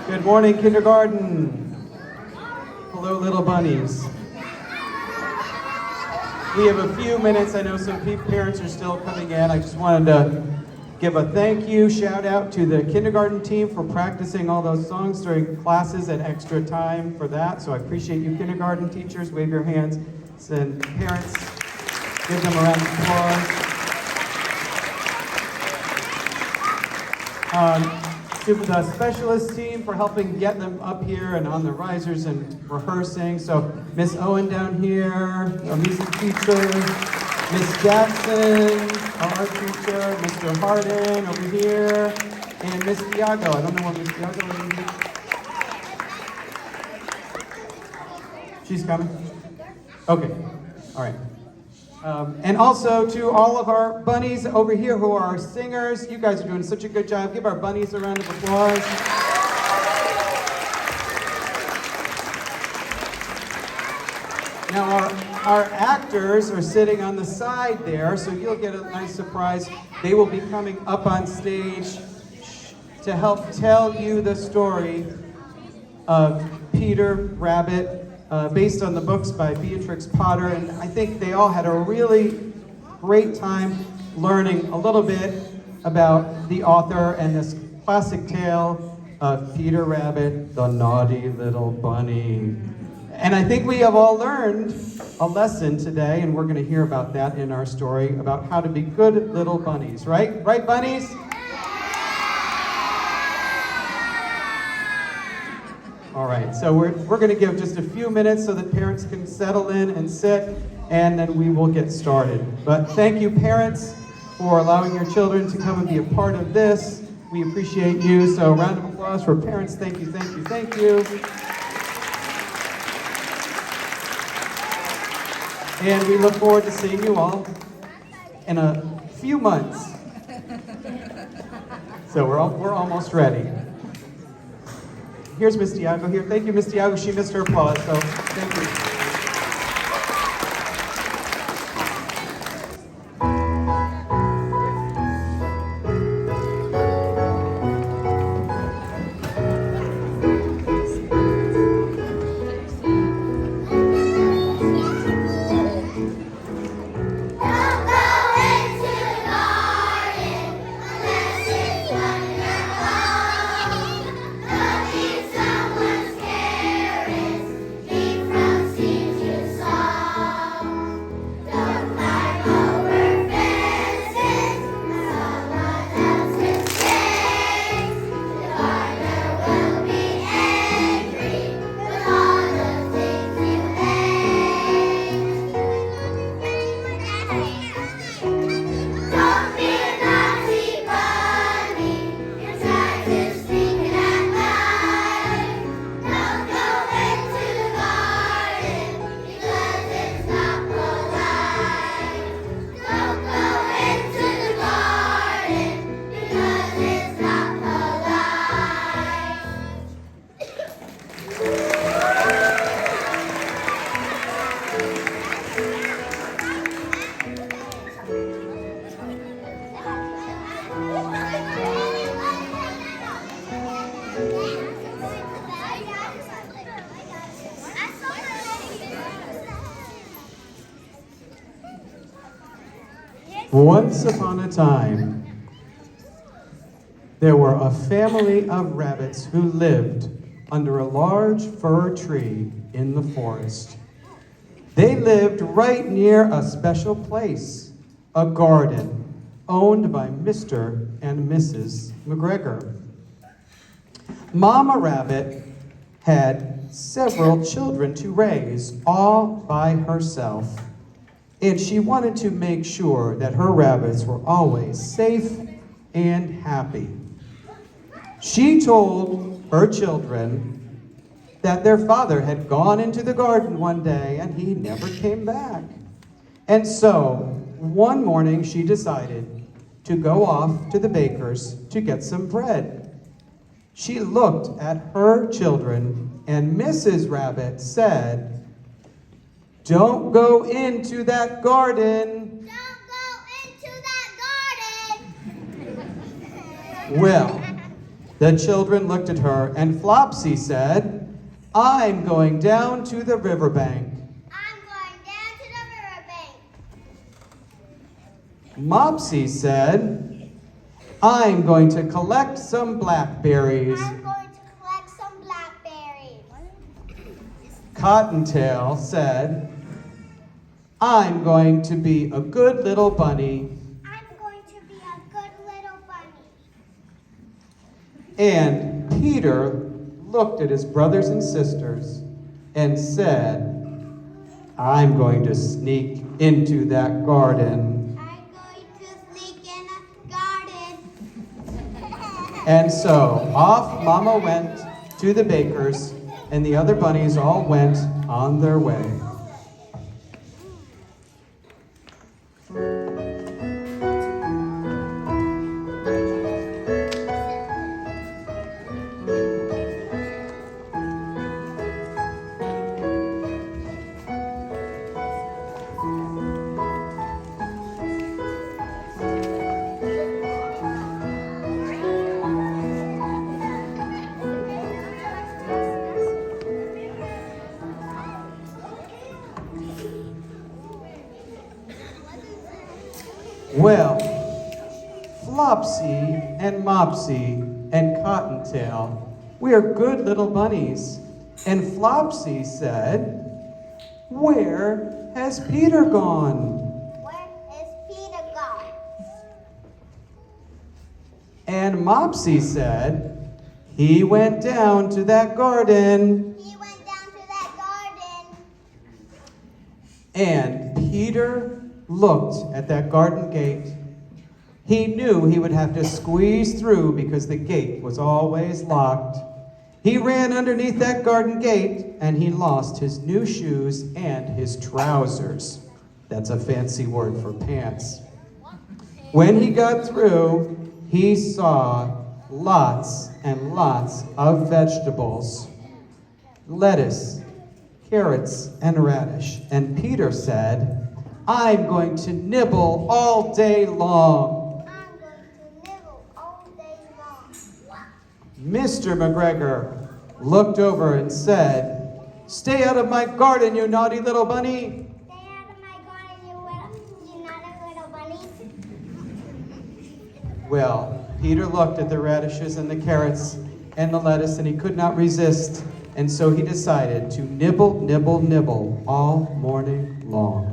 Good morning, kindergarten. Hello, little bunnies. We have a few minutes. I know some parents are still coming in. I just wanted to give a thank you, shout out to the kindergarten team for practicing all those songs during classes and extra time for that. So I appreciate you kindergarten teachers. Wave your hands. And parents, give them a round of applause. To the specialist team for helping get them up here and on the risers and rehearsing. So Miss Owen down here, our music teacher, Miss Jackson, our art teacher, Mr. Harden over here, and Miss Diago. I don't know where Miss Diago is. She's coming? Okay, all right. And also to all of our bunnies over here who are our singers. You guys are doing such a good job. Give our bunnies a round of applause. Now our actors are sitting on the side there, so you'll get a nice surprise. They will be coming up on stage to help tell you the story of Peter Rabbit, based on the books by Beatrix Potter, and I think they all had a really great time learning a little bit about the author and this classic tale of Peter Rabbit, the naughty little bunny. And I think we have all learned a lesson today, and we're going to hear about that in our story, about how to be good little bunnies, right? Right, bunnies? All right, so we're going to give just a few minutes so that parents can settle in and sit, and then we will get started. But thank you, parents, for allowing your children to come and be a part of this. We appreciate you. So a round of applause for parents. Thank you, thank you, thank you. And we look forward to seeing you all in a few months. So we're almost ready. Here's Miss Diago here. Thank you, Miss Diago. She missed her applause, so thank you. Once upon a time, there were a family of rabbits who lived under a large fir tree in the forest. They lived right near a special place, a garden owned by Mr. and Mrs. McGregor. Mama Rabbit had several children to raise all by herself, and she wanted to make sure that her rabbits were always safe and happy. She told her children that their father had gone into the garden one day and he never came back. And so, one morning she decided to go off to the baker's to get some bread. She looked at her children, and Mrs. Rabbit said, "Don't go into that garden." Don't go into that garden. Well, The children looked at her, and Flopsy said, "I'm going down to the riverbank." I'm going down to the riverbank. Mopsy said, "I'm going to collect some blackberries." I'm going to collect some blackberries. Cottontail said, "I'm going to be a good little bunny." I'm going to be a good little bunny. And Peter looked at his brothers and sisters and said, "I'm going to sneak into that garden." I'm going to sneak in a garden. And so off Mama went to the baker's, and the other bunnies all went on their way. Well, Flopsy and Mopsy and Cottontail, we are good little bunnies. And Flopsy said, "Where has Peter gone?" Where is Peter gone? And Mopsy said, "He went down to that garden." He went down to that garden. And Peter looked at that garden gate. He knew he would have to squeeze through because the gate was always locked. He ran underneath that garden gate and he lost his new shoes and his trousers. That's a fancy word for pants. When he got through, he saw lots and lots of vegetables. Lettuce, carrots, and radish. And Peter said, "I'm going to nibble all day long." I'm going to nibble all day long. Mr. McGregor looked over and said, "Stay out of my garden, you naughty little bunny." Stay out of my garden, you naughty little bunny. Well, Peter looked at the radishes and the carrots and the lettuce, and he could not resist. And so he decided to nibble, nibble, nibble all morning long.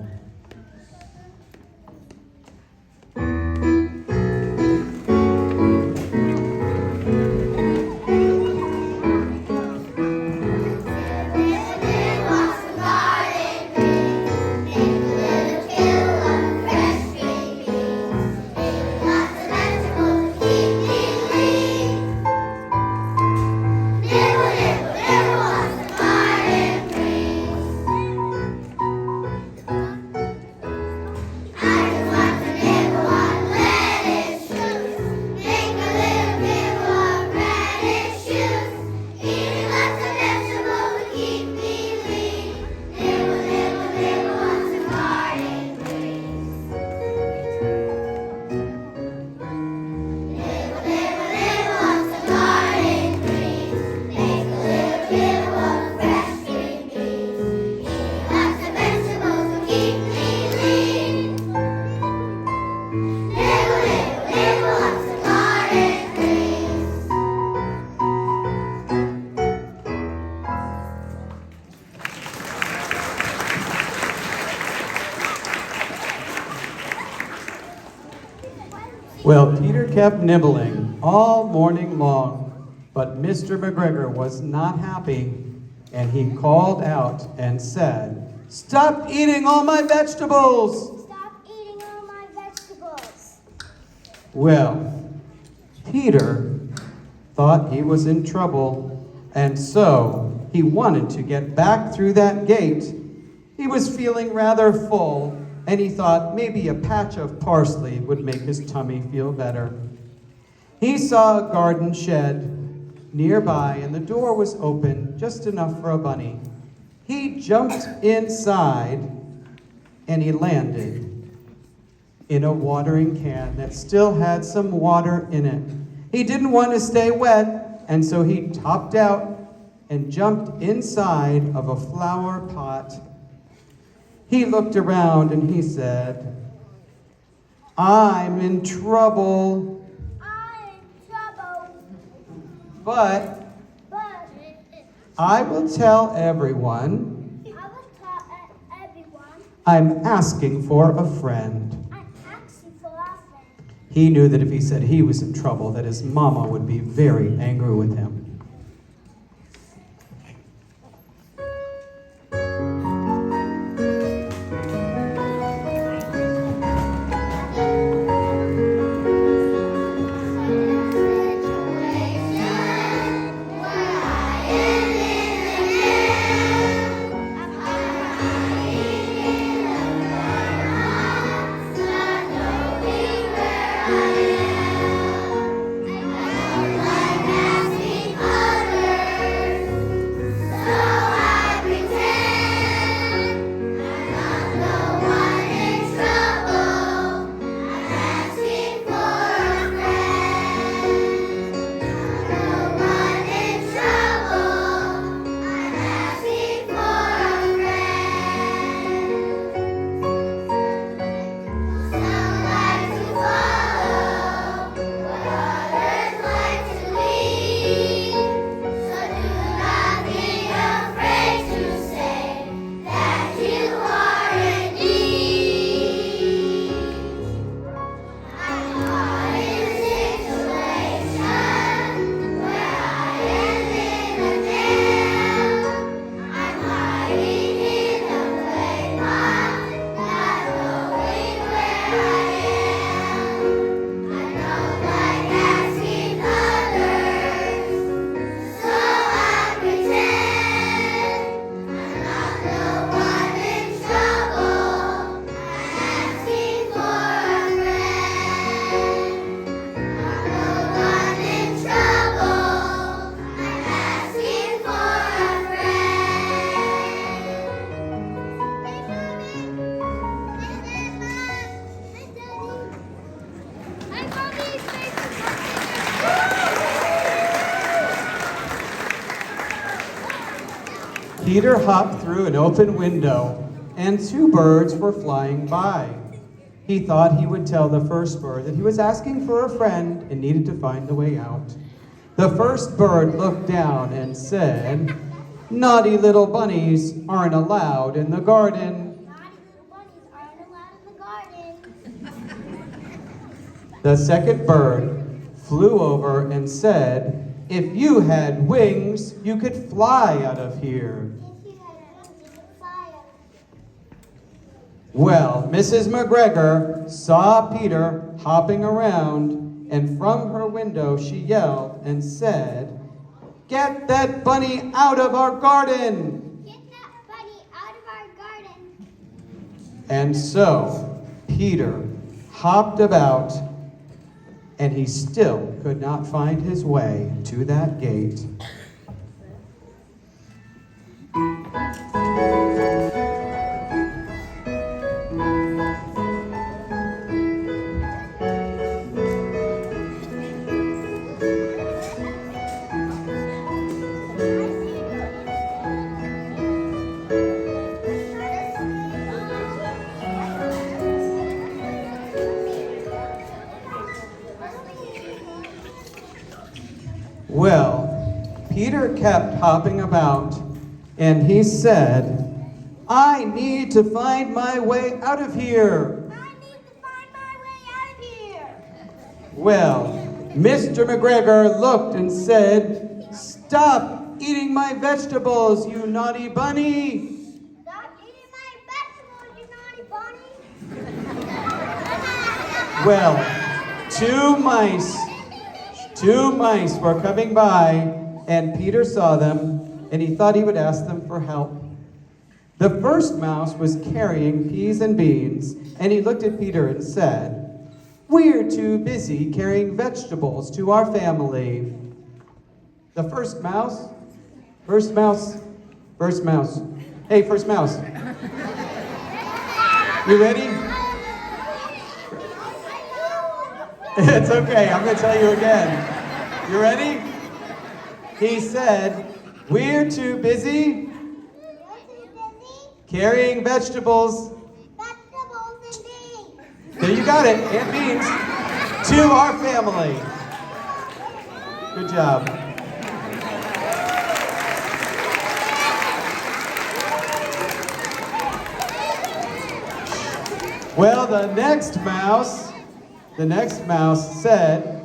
Well, Peter kept nibbling all morning long, but Mr. McGregor was not happy, and he called out and said, "Stop eating all my vegetables!" Stop eating all my vegetables. Well, Peter thought he was in trouble, and so he wanted to get back through that gate. He was feeling rather full, and he thought maybe a patch of parsley would make his tummy feel better. He saw a garden shed nearby, and the door was open, just enough for a bunny. He jumped inside, and he landed in a watering can that still had some water in it. He didn't want to stay wet, and so he topped out and jumped inside of a flower pot. He looked around and he said, "I'm in trouble, I'm in trouble. but But I will tell everyone I will tell everyone I'm asking for a friend." I'm asking for a friend. He knew that if he said he was in trouble, that his mama would be very angry with him. Peter hopped through an open window, and 2 birds were flying by. He thought he would tell the first bird that he was asking for a friend and needed to find the way out. The first bird looked down and said, "Naughty little bunnies aren't allowed in the garden." Naughty little bunnies aren't allowed in the garden. The second bird flew over and said, "If you had wings, you could fly out of here." If you had wings, you could fly up. Well, Mrs. McGregor saw Peter hopping around, and from her window she yelled and said, "Get that bunny out of our garden!" Get that bunny out of our garden. And so Peter hopped about, and he still could not find his way to that gate. Well, Peter kept hopping about, and he said, "I need to find my way out of here." I need to find my way out of here. Well, Mr. McGregor looked and said, "Stop eating my vegetables, you naughty bunny." Stop eating my vegetables, you naughty bunny. Well, two mice were coming by, and Peter saw them, and he thought he would ask them for help. The first mouse was carrying peas and beans, and he looked at Peter and said, "We're too busy carrying vegetables to our family." The first mouse. Hey, first mouse. You ready? It's okay, I'm gonna tell you again. You ready? He said, we're too busy carrying vegetables. Vegetables and beans. There you got it, and beans, to our family. Good job. Well, the next mouse said,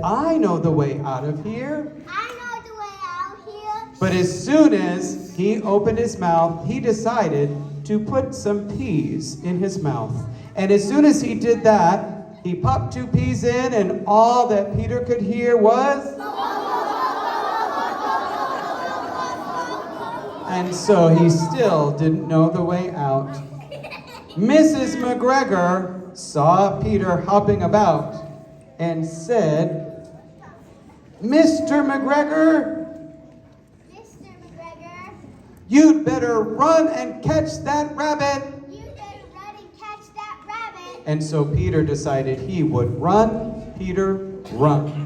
I know the way out of here. I know the way out here. But as soon as he opened his mouth, he decided to put some peas in his mouth. And as soon as he did that, he popped 2 peas in, and all that Peter could hear was... And so he still didn't know the way out. Mrs. McGregor saw Peter hopping about and said, Mr. McGregor, you'd better run and catch that rabbit. And so Peter decided he would run, Peter, run.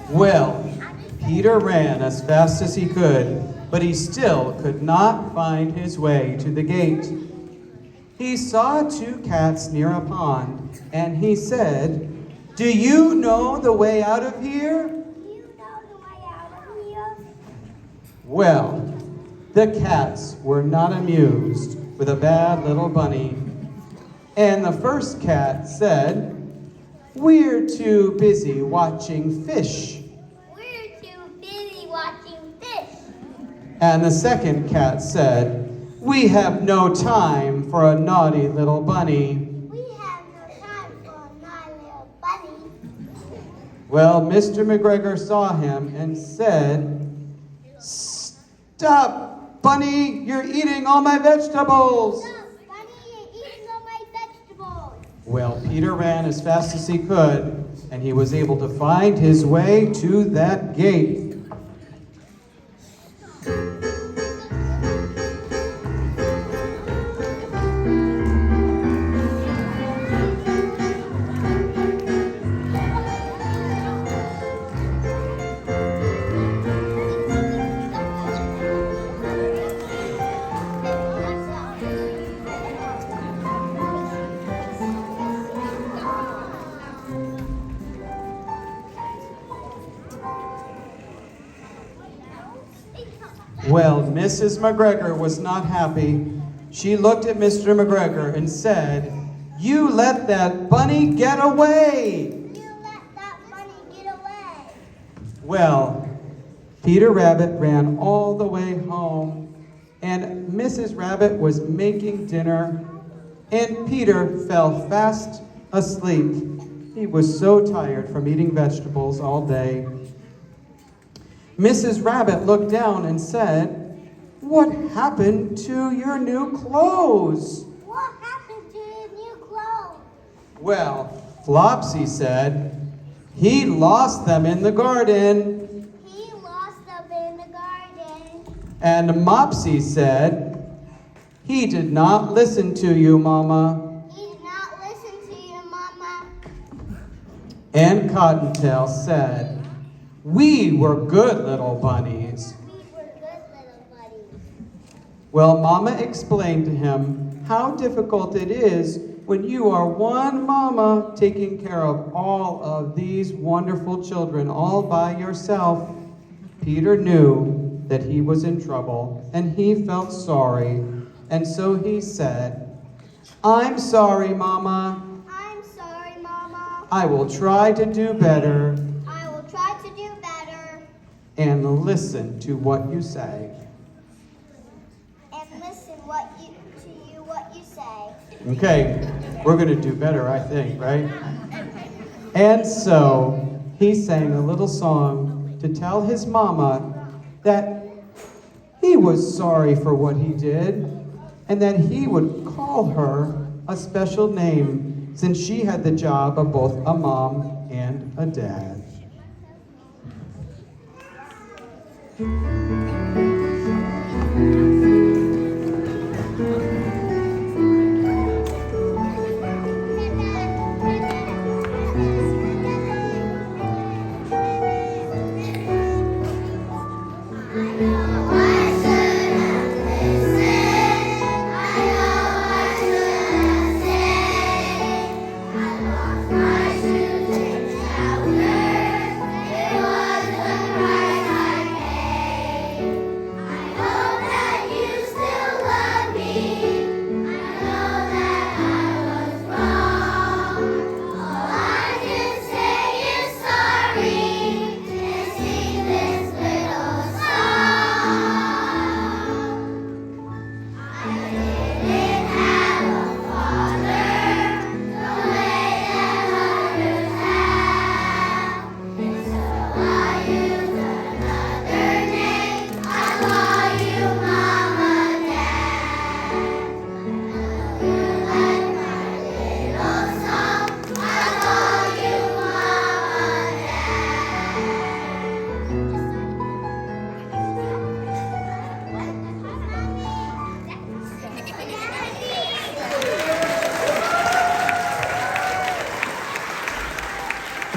Well, Peter ran as fast as he could, but he still could not find his way to the gate. He saw 2 cats near a pond, and he said, Do you know the way out of here? Well, the cats were not amused with a bad little bunny. And the first cat said, We're too busy watching fish. And the second cat said, We have no time for a naughty little bunny. Well, Mr. McGregor saw him and said, Stop, Bunny, you're eating all my vegetables. Well, Peter ran as fast as he could, and he was able to find his way to that gate. Well, Mrs. McGregor was not happy. She looked at Mr. McGregor and said, You let that bunny get away! Well, Peter Rabbit ran all the way home, and Mrs. Rabbit was making dinner, and Peter fell fast asleep. He was so tired from eating vegetables all day. Mrs. Rabbit looked down and said, "What happened to your new clothes?" What happened to your new clothes? Well, Flopsy said, "He lost them in the garden." He lost them in the garden. And Mopsy said, "He did not listen to you, Mama." He did not listen to your mama. And Cottontail said, "We were good little bunnies." We were good little buddies. Well, Mama explained to him how difficult it is when you are one mama taking care of all of these wonderful children all by yourself. Peter knew that he was in trouble, and he felt sorry, and so he said, "I'm sorry, Mama. I'm sorry, Mama. I will try to do better I will try to do better and listen to what you say." and listen what you say. Okay, we're going to do better, I think, right? And so he sang a little song to tell his mama that he was sorry for what he did and that he would call her a special name since she had the job of both a mom and a dad.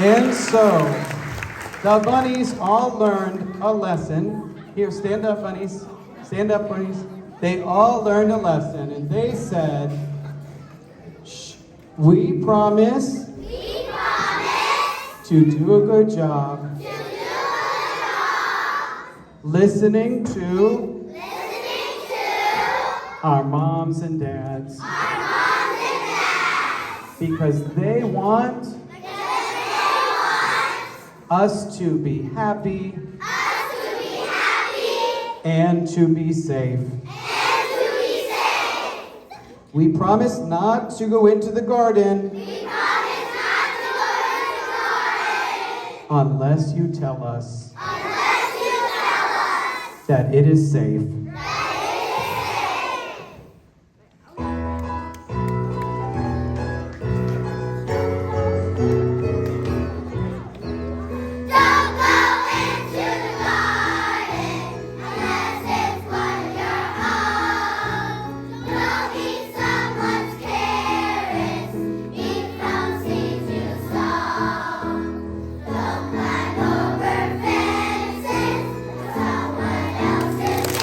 And so, the bunnies all learned a lesson. Here, stand up, bunnies. Stand up, bunnies. They all learned a lesson, and they said, "Shh, we promise to do a good job listening to our moms and dads because they want us to be happy and to be safe. We promise not to go into the garden unless you tell us that it is safe. Over fences, someone else's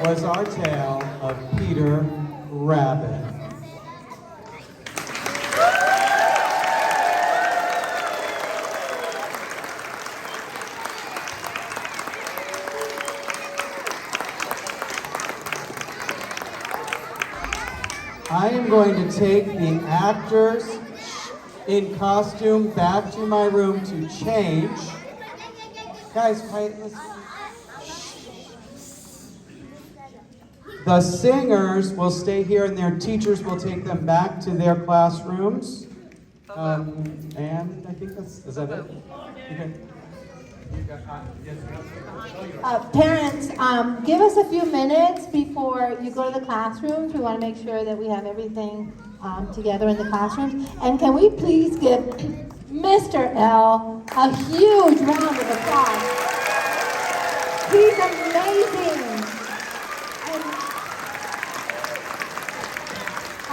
was our tale of Peter Rabbit. I am going to take the actors in costume back to my room to change. Guys, quiet. The singers will stay here and their teachers will take them back to their classrooms. And I think is that it? Okay. Parents, give us a few minutes before you go to the classrooms. We want to make sure that we have everything together in the classrooms. And can we please give Mr. L a huge round of applause? He's amazing.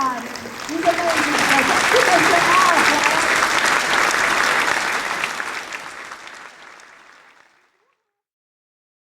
And, he's amazing.